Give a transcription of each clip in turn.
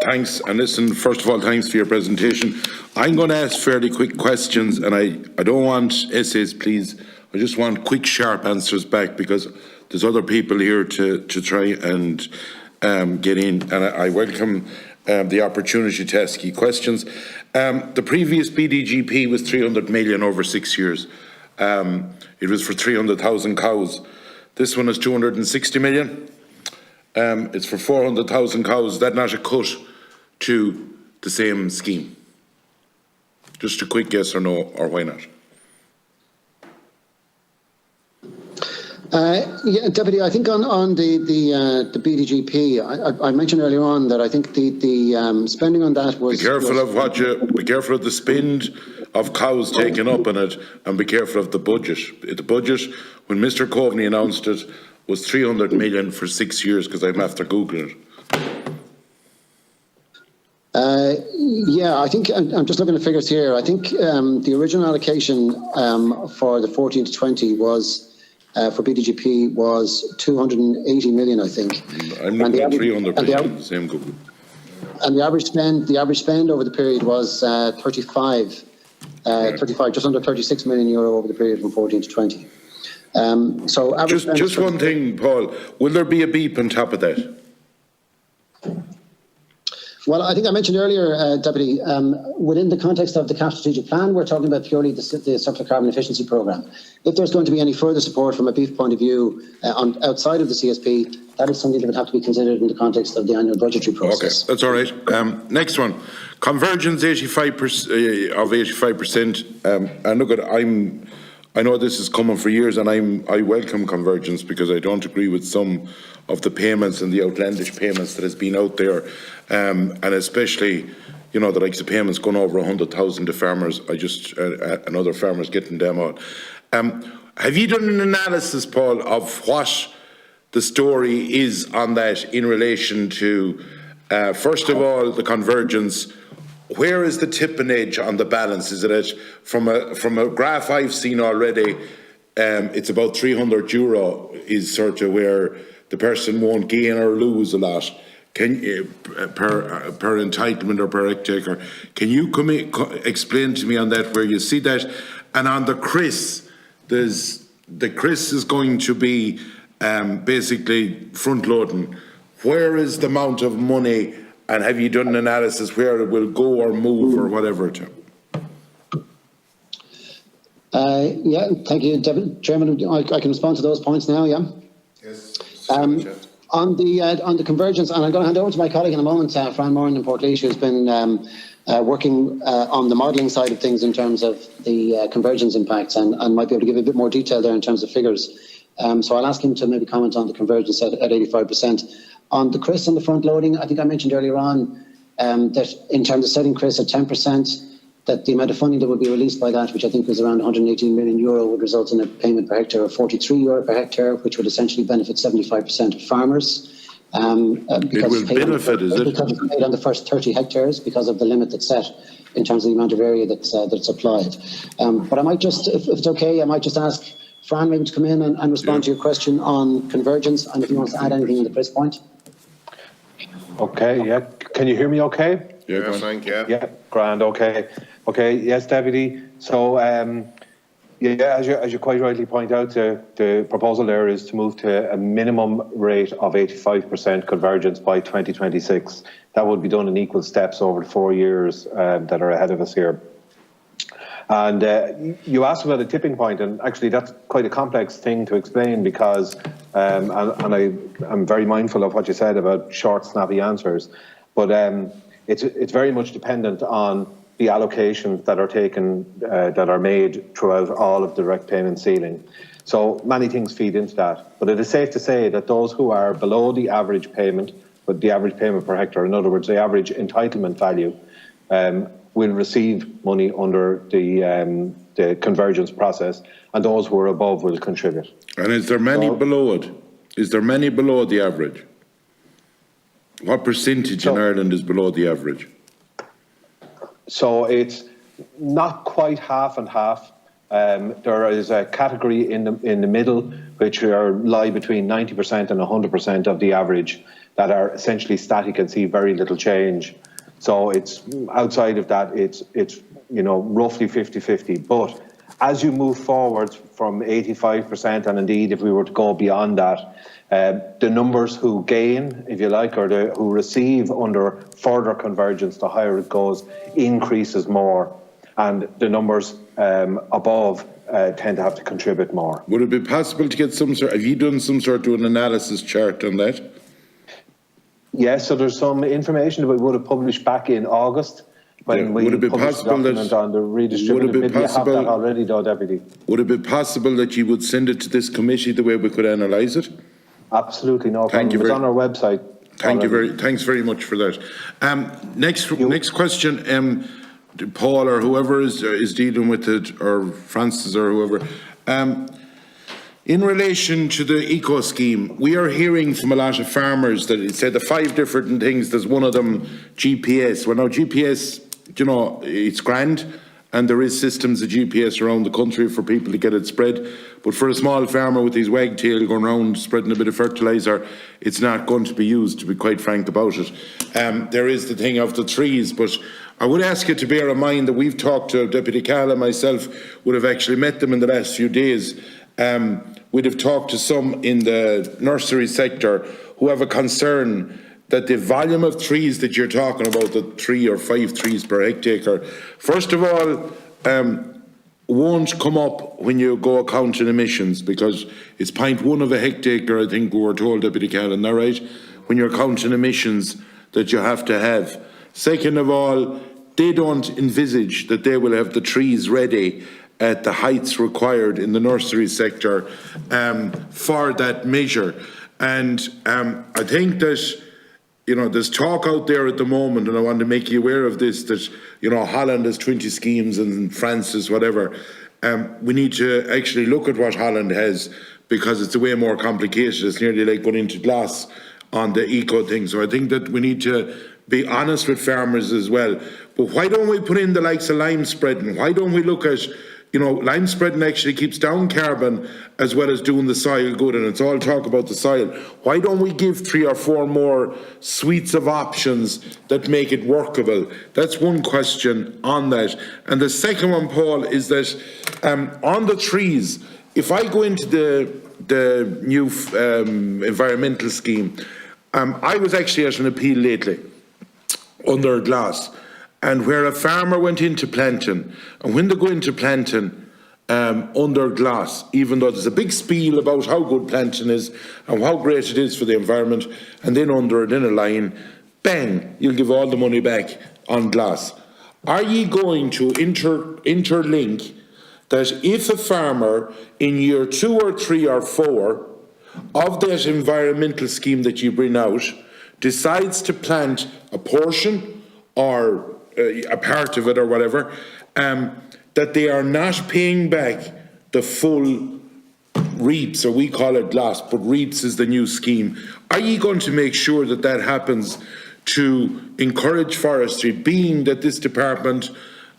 Thanks, and listen, first of all, thanks for your presentation. I'm going to ask fairly quick questions, and I don't want essays, please. I just want quick, sharp answers back, because there's other people here to try and get in, and I welcome the opportunity to ask you questions. The previous BDGP was 300 million over 6 years. It was for 300,000 cows. This one is 260 million. It's for 400,000 cows. Is that not a cut to the same scheme? Just a quick yes or no, or why not? Yeah, Deputy, I think on the BDGP, I mentioned earlier on that I think the spending on that was... Be careful of the spend of cows taken up in it, and be careful of the budget. The budget, when Mr. Coveney announced it, was 300 million for 6 years, because I'm after Googling it. Yeah, I think I'm just looking at figures here. I think the original allocation for the 14 to 20 was for BDGP was 280 million, I think. I'm looking at 300 million, the same Google. And the average spend over the period was 35, just under 36 million euro over the period from 14 to 20. So just one thing, Paul. Will there be a beep on top of that? Well, I think I mentioned earlier, Deputy, within the context of the CAF strategic plan, we're talking about purely the circular carbon efficiency programme. If there's going to be any further support from a beef point of view outside of the CSP, that is something that would have to be considered in the context of the annual budgetary process. Okay, that's all right. Next one, convergence 85% of 85%. And look at I know this is coming for years, and I welcome convergence, because I don't agree with some of the payments and the outlandish payments that has been out there, and especially, you know, the likes of payments going over 100,000 to farmers. And other farmers getting them out. Have you done an analysis, Paul, of what the story is on that in relation to, first of all, the convergence? Where is the tipping edge on the balance? Is it from a graph I've seen already? It's about 300 euro is sort of where the person won't gain or lose a lot. Can per entitlement or per hectare? Can you explain to me on that where you see that? And on the CRIS, the CRIS is going to be basically front loading. Where is the amount of money? And have you done an analysis where it will go or move or whatever? Yeah, thank you, Chairman. I can respond to those points now. Yeah. Yes. On the convergence, and I'm going to hand over to my colleague in a moment, Fran Moran in Portlaoise, who's been working on the modelling side of things in terms of the convergence impacts, and might be able to give a bit more detail there in terms of figures. So I'll ask him to maybe comment on the convergence at 85%. On the CRIS and the front loading, I think I mentioned earlier on that in terms of setting CRIS at 10%, that the amount of funding that would be released by that, which I think was around 118 million euro, would result in a payment per hectare of 43 euro per hectare, which would essentially benefit 75% of farmers. It will benefit, is it? Because it's paid on the first 30 hectares because of the limit that's set in terms of the amount of area that's applied. But I might just, if it's okay, I might just ask Fran maybe to come in and respond to your question on convergence, and if he wants to add anything in the CRIS point. Okay, yeah. Can you hear me okay? Yeah, thank you. Yeah, grand, okay. Okay, yes, Deputy. So, yeah, as you quite rightly point out, the proposal there is to move to a minimum rate of 85% convergence by 2026. That would be done in equal steps over the 4 years that are ahead of us here. And you asked about a tipping point, and actually that's quite a complex thing to explain, because, and I'm very mindful of what you said about short, snappy answers, but it's very much dependent on the allocations that are taken, that are made throughout all of the direct payment ceiling. So many things feed into that, but it is safe to say that those who are below the average payment, but the average payment per hectare, in other words, the average entitlement value, will receive money under the convergence process, and those who are above will contribute. And is there many below it? Is there many below the average? What percentage in Ireland is below the average? So it's not quite half and half, There is a category in the middle which lie between 90% and 100% of the average that are essentially static and see very little change. So it's outside of that, it's roughly 50-50. But as you move forward from 85%, and indeed if we were to go beyond that, the numbers who gain, if you like, or who receive under further convergence, the higher it goes, increases more, and the numbers above tend to have to contribute more. Would it be possible to get have you done some sort of an analysis chart on that? Yes, so there's some information that we would have published back in August when we published the document on the redistributed middle. You have that already, though, Deputy. Would it be possible that you would send it to this committee the way we could analyse it? Absolutely, no problem. It's on our website. Thanks very much for that. Next question, Paul or whoever is dealing with it, or Francis or whoever. In relation to the eco scheme, we are hearing from a lot of farmers that it said the 5 different things. There's one of them GPS. Well, now GPS, it's grand, and there is systems of GPS around the country for people to get it spread. But for a small farmer with his wagtail going around spreading a bit of fertiliser, it's not going to be used, to be quite frank about it. There is the thing of the trees, but I would ask you to bear in mind that we've talked to Deputy Call and myself, would have actually met them in the last few days. We'd have talked to some in the nursery sector who have a concern that the volume of trees that you're talking about, the 3 or 5 trees per hectare, first of all, won't come up when you go counting emissions, because it's 0.1 of a hectare, I think we were told, Deputy Callan, that right? When you're counting emissions that you have to have. Second of all, they don't envisage that they will have the trees ready at the heights required in the nursery sector for that measure. And I think that, there's talk out there at the moment, and I want to make you aware of this, that, Holland has 20 schemes and France is whatever. We need to actually look at what Holland has, because it's a way more complicated. It's nearly like going into glass on the eco thing. So I think that we need to be honest with farmers as well. But why don't we put in the likes of lime spreading? Why don't we look at, lime spreading actually keeps down carbon as well as doing the soil good, and it's all talk about the soil. Why don't we give 3 or 4 more suites of options that make it workable? That's one question on that. And the second one, Paul, is that on the trees, if I go into the new environmental scheme, I was actually at an appeal lately under glass, and where a farmer went into planting, and when they go into planting under glass, even though there's a big spiel about how good planting is and how great it is for the environment, and then under it in a line, bang, you'll give all the money back on glass. Are ye going to interlink that if a farmer in year 2 or 3 or 4 of that environmental scheme that you bring out decides to plant a portion or a part of it or whatever, that they are not paying back the full reaps, or we call it glass, but reaps is the new scheme. Are you going to make sure that that happens to encourage forestry, being that this department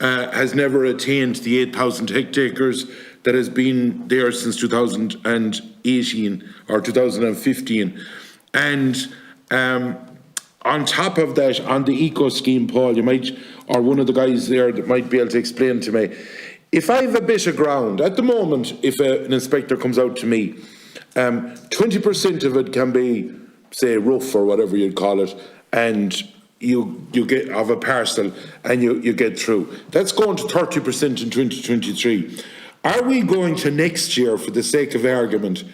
has never attained the 8,000 hectares that has been there since 2018 or 2015? And on top of that, on the eco scheme, Paul, you might, or one of the guys there that might be able to explain to me, if I have a bit of ground, at the moment, if an inspector comes out to me, 20% of it can be, say, rough or whatever you'd call it, and you get of a parcel and you get through. That's going to 30% in 2023. Are we going to next year, for the sake of argument,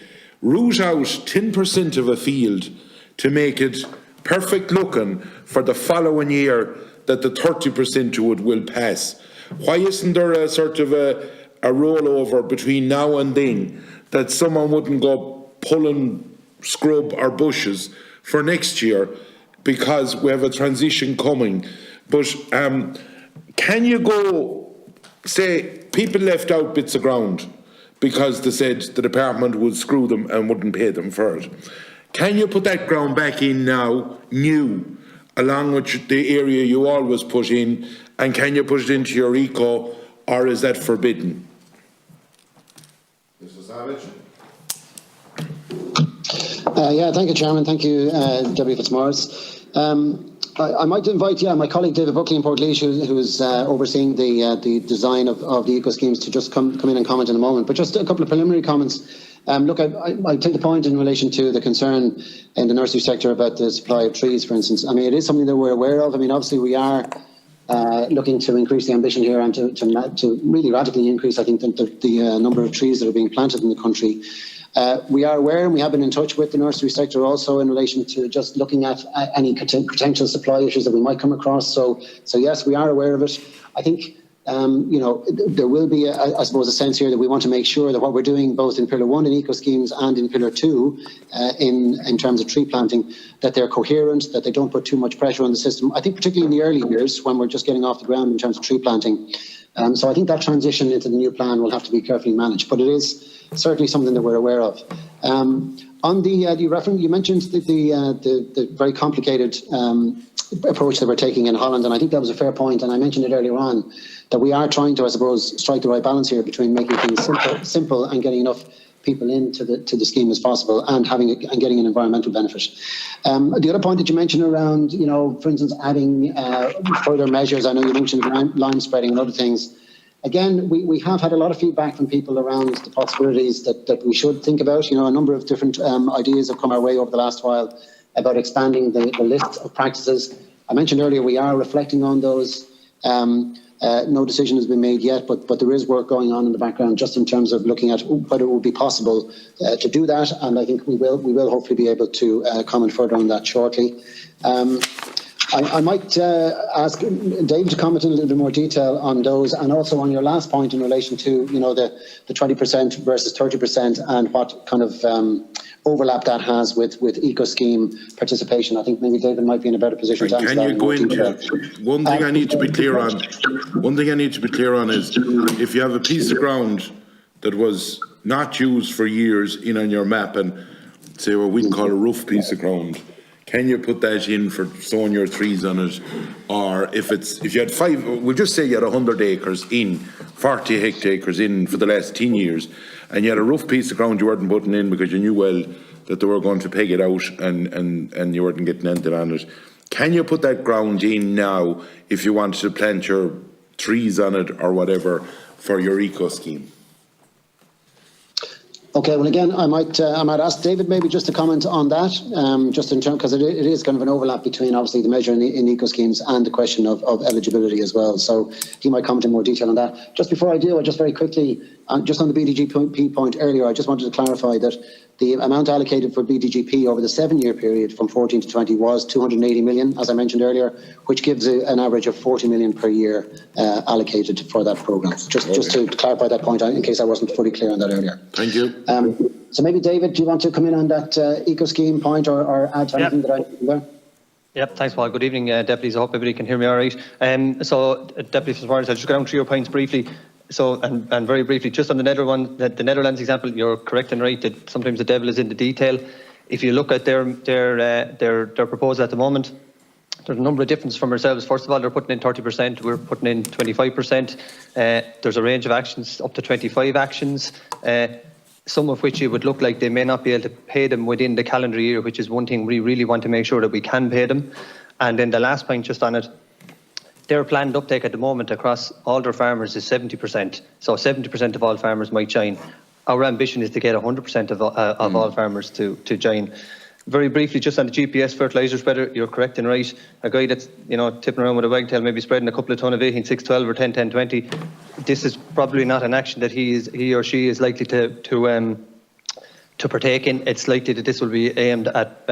root out 10% of a field to make it perfect looking for the following year that the 30% to it will pass? Why isn't there a sort of a rollover between now and then that someone wouldn't go pulling scrub or bushes for next year, because we have a transition coming? But can you go, say, people left out bits of ground because they said the department would screw them and wouldn't pay them for it. Can you put that ground back in now, new, along with the area you always put in, and can you put it into your eco, or is that forbidden? Yeah, thank you, Chairman. Thank you, Deputy Fitzmaurice. I might invite, my colleague David Buckley in Portlaoise, who's overseeing the design of the eco schemes, to just come in and comment in a moment. But just a couple of preliminary comments. Look, I take the point in relation to the concern in the nursery sector about the supply of trees, for instance. I mean, it is something that we're aware of. I mean, obviously we are looking to increase the ambition here and to really radically increase, I think, the number of trees that are being planted in the country. We are aware, and we have been in touch with the nursery sector also in relation to just looking at any potential supply issues that we might come across. So yes, we are aware of it. I think, there will be, I suppose, a sense here that we want to make sure that what we're doing both in Pillar 1 in eco schemes and in Pillar 2 in terms of tree planting, that they're coherent, that they don't put too much pressure on the system. I think particularly in the early years when we're just getting off the ground in terms of tree planting. So I think that transition into the new plan will have to be carefully managed, but it is certainly something that we're aware of. On the reference, you mentioned the very complicated approach that we're taking in Holland, and I think that was a fair point, and I mentioned it earlier on, that we are trying to, I suppose, strike the right balance here between making things simple and getting enough people into the scheme as possible and getting an environmental benefit. The other point that you mentioned around, for instance, adding further measures, I know you mentioned lime spreading and other things. Again, we have had a lot of feedback from people around the possibilities that we should think about. A number of different ideas have come our way over the last while about expanding the list of practices. I mentioned earlier we are reflecting on those. No decision has been made yet, but there is work going on in the background just in terms of looking at whether it would be possible to do that, and I think we will hopefully be able to comment further on that shortly. I might ask David to comment in a little bit more detail on those, and also on your last point in relation to the 20% versus 30% and what kind of overlap that has with eco scheme participation. I think maybe David might be in a better position to answer that. Can you go into one thing I need to be clear on? One thing I need to be clear on is if you have a piece of ground that was not used for years in on your map, and say what we'd call a rough piece of ground, can you put that in for sowing your trees on it? Or if you had we'll just say you had 100 acres in, 40 hectares in for the last 10 years, and you had a rough piece of ground you weren't putting in because you knew well that they were going to peg it out and you weren't getting anything on it. Can you put that ground in now if you want to plant your trees on it or whatever for your eco scheme? Okay, well, again, I might ask David maybe just to comment on that, just in terms, because it is kind of an overlap between obviously the measure in eco schemes and the question of eligibility as well. So he might comment in more detail on that. Just before I do, I just very quickly, just on the BDGP point earlier, I just wanted to clarify that the amount allocated for BDGP over the 7-year period from 14 to 20 was 280 million, as I mentioned earlier, which gives an average of 40 million per year allocated for that programme. Just to clarify that point, in case I wasn't fully clear on that earlier. Thank you. So maybe, David, do you want to come in on that eco scheme point or add to anything that I did there? Yep, thanks, Paul. Good evening, deputies. I hope everybody can hear me all right. So, Deputy Fitzmaurice, I'll just go down through your points briefly. So, and very briefly, just on the Netherlands example, you're correct and right that sometimes the devil is in the detail. If you look at their proposal at the moment, there's a number of differences from ourselves. First of all, they're putting in 30%, we're putting in 25%. There's a range of actions, up to 25 actions, some of which it would look like they may not be able to pay them within the calendar year, which is one thing we really want to make sure that we can pay them. And then the last point just on it, their planned uptake at the moment across all their farmers is 70%. So 70% of all farmers might join. Our ambition is to get 100% of all farmers to join. Very briefly, just on the GPS fertiliser spreader, you're correct and right. A guy that's tipping around with a wagtail, maybe spreading a couple of tonne of 18-6-12 or 10-10-20. This is probably not an action that he or she is likely to partake in. It's likely that this will be aimed at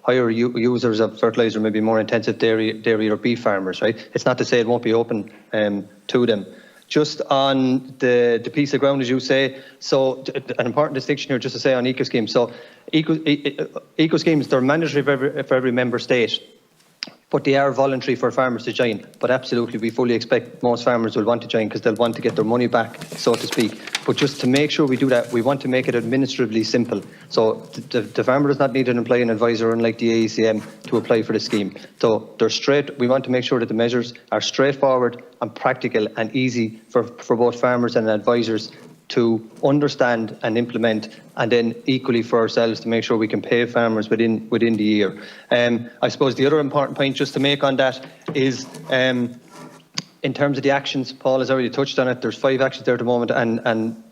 higher users of fertiliser, maybe more intensive dairy or beef farmers, right? It's not to say it won't be open to them. Just on the piece of ground, as you say, so an important distinction here just to say on eco schemes. So eco schemes, they're mandatory for every member state, but they are voluntary for farmers to join. But absolutely, we fully expect most farmers will want to join because they'll want to get their money back, so to speak. But just to make sure we do that, we want to make it administratively simple. So the farmer does not need to employ an advisor, unlike the AECM, to apply for the scheme. So they're straight. We want to make sure that the measures are straightforward and practical and easy for both farmers and advisors to understand and implement, and then equally for ourselves to make sure we can pay farmers within the year. I suppose the other important point just to make on that is in terms of the actions, Paul has already touched on it. There's 5 actions there at the moment, and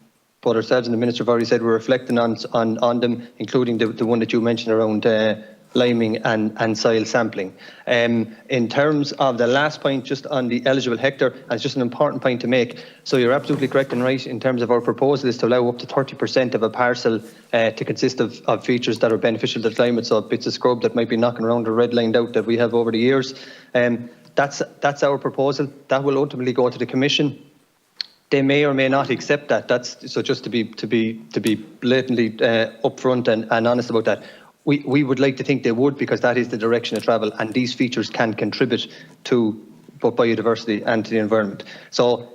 both ourselves and the Minister have already said we're reflecting on them, including the one that you mentioned around liming and soil sampling. In terms of the last point, just on the eligible hectare, and it's just an important point to make. So you're absolutely correct and right in terms of our proposal is to allow up to 30% of a parcel to consist of features that are beneficial to the climate. So bits of scrub that might be knocking around or redlined out that we have over the years. That's our proposal. That will ultimately go to the Commission. They may or may not accept that. That's so just to be blatantly upfront and honest about that. We would like to think they would, because that is the direction of travel, and these features can contribute to both biodiversity and to the environment. So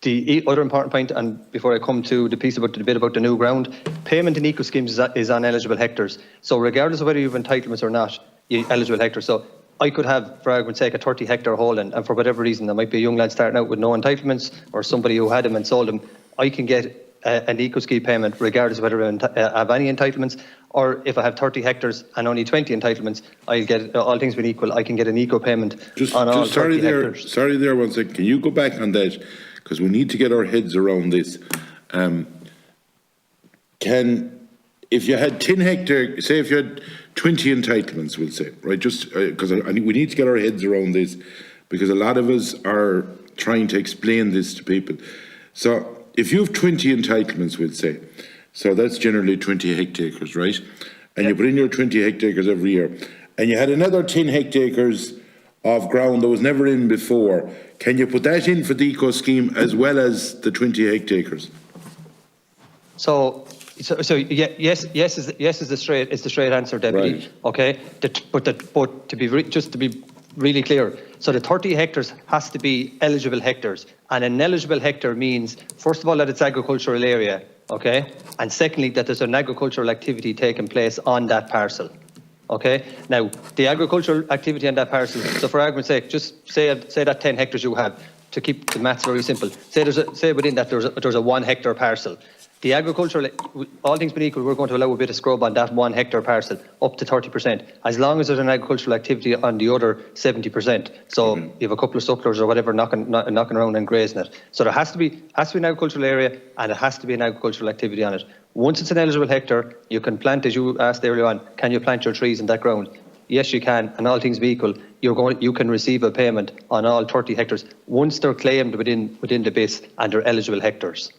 the other important point, and before I come to the piece about the bit about the new ground, payment in eco schemes is on eligible hectares. So regardless of whether you have entitlements or not, eligible hectares. So I could have, for argument's sake, a 30-hectare holding, and for whatever reason, there might be a young lad starting out with no entitlements, or somebody who had them and sold them. I can get an eco scheme payment regardless of whether I have any entitlements, or if I have 30 hectares and only 20 entitlements, I'll get, all things being equal, I can get an eco payment on all 30 hectares. Sorry there 1 second. Can you go back on that? Because we need to get our heads around this. If you had 10 hectare, say if you had 20 entitlements, we'll say, right, just because we need to get our heads around this, because a lot of us are trying to explain this to people. So if you have 20 entitlements, we'll say, so that's generally 20 hectares, right? And you put in your 20 hectares every year, and you had another 10 hectares of ground that was never in before, can you put that in for the eco scheme as well as the 20 hectares? So yes is the straight answer, Deputy. Right. Okay, but to be really clear, so the 30 hectares has to be eligible hectares, and an eligible hectare means first of all that it's agricultural area, okay, and secondly that there's an agricultural activity taking place on that parcel. Okay, now the agricultural activity on that parcel. So for argument's sake, just say that 10 hectares you have, to keep the maths very simple. Say within that there's a 1 hectare parcel. The agricultural, all things being equal, we're going to allow a bit of scrub on that 1 hectare parcel, up to 30%, as long as there's an agricultural activity on the other 70%. So you have a couple of sucklers or whatever knocking around and grazing it. So there has to be an agricultural area, and it has to be an agricultural activity on it. Once it's an eligible hectare, you can plant, as you asked earlier on, can you plant your trees in that ground? Yes, you can, and all things being equal, you can receive a payment on all 30 hectares once they're claimed within the BIS and they're eligible hectares.